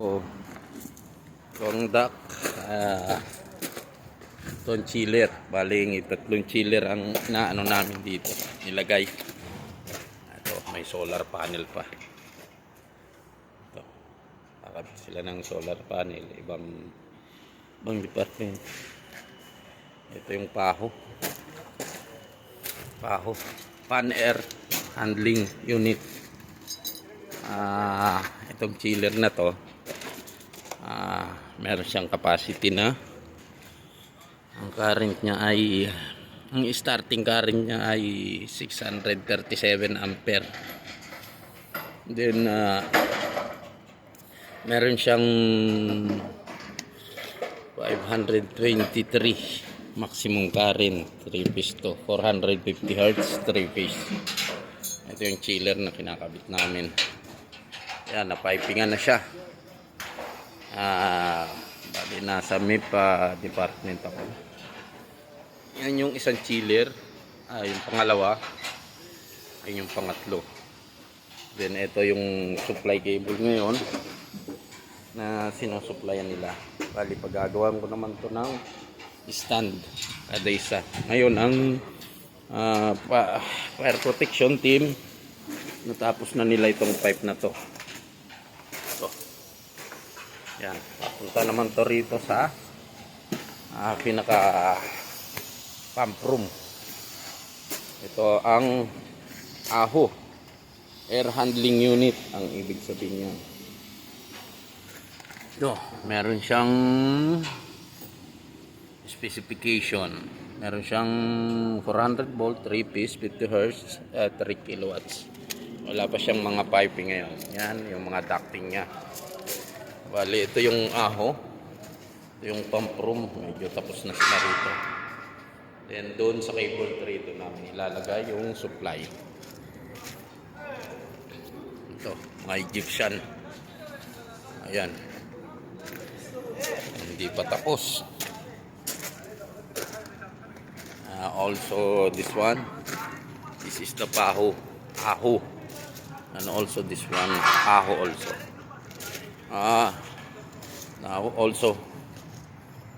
Oh, itong duck, itong chiller, baling tatlong chiller ang inaano namin dito, nilagay. Ito, may solar panel pa. Ito, kakabit sila ng solar panel, ibang department. Ito yung paho, fan air handling unit. Itong chiller na to, meron siyang capacity na ang current niya ay ang starting current niya ay 637 ampere. Then meron siyang 523 maximum current, 3 phase to 450 Hz 3 phase. Ito yung chiller na kinakabit namin. Yan, napipingan na siya. Bali nasa MIP department ako. Yan yung isang chiller, yung pangalawa, ay yung pangatlo. Then ito yung supply cable ngayon na sinusuplayan nila. Bali paggagawan ko naman to ng stand kada isa. Ngayon ang fire protection team natapos na nila itong pipe na to. Yan, papunta naman to rito sa pinaka pump room. Ito ang AHO, air handling unit ang ibig sabihin niya. Ito, meron siyang specification. Meron siyang 400 volt, 3 piece, 50 Hz, 3 kilowatts. Wala pa siyang mga piping ngayon. Yan, yung mga ducting niya. Bali, ito yung AHO. Ito yung pump room. Medyo tapos na sila rito. Then, doon sa cable tray, ito namin ilalagay yung supply. Ito, mga Egyptian. Ayan. Hindi pa tapos. Also, this one. This is the AHO. And also this one, AHO also. Now also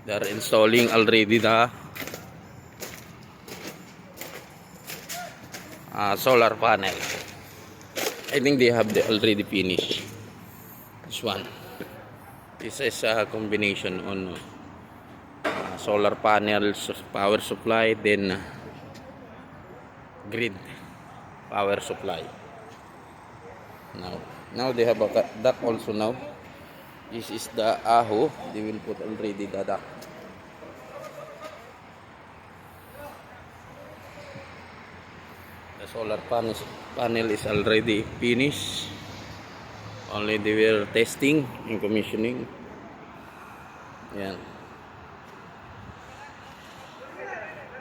they are installing already the solar panel. I think they have already finished this one. This is a combination on solar panels, power supply, then grid power supply. Now they have a duct also now. This is the AHO. They will put already the duct. The solar panel is already finished. Only they were testing and commissioning. Yan.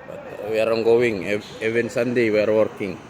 But we are ongoing. Even Sunday we are working.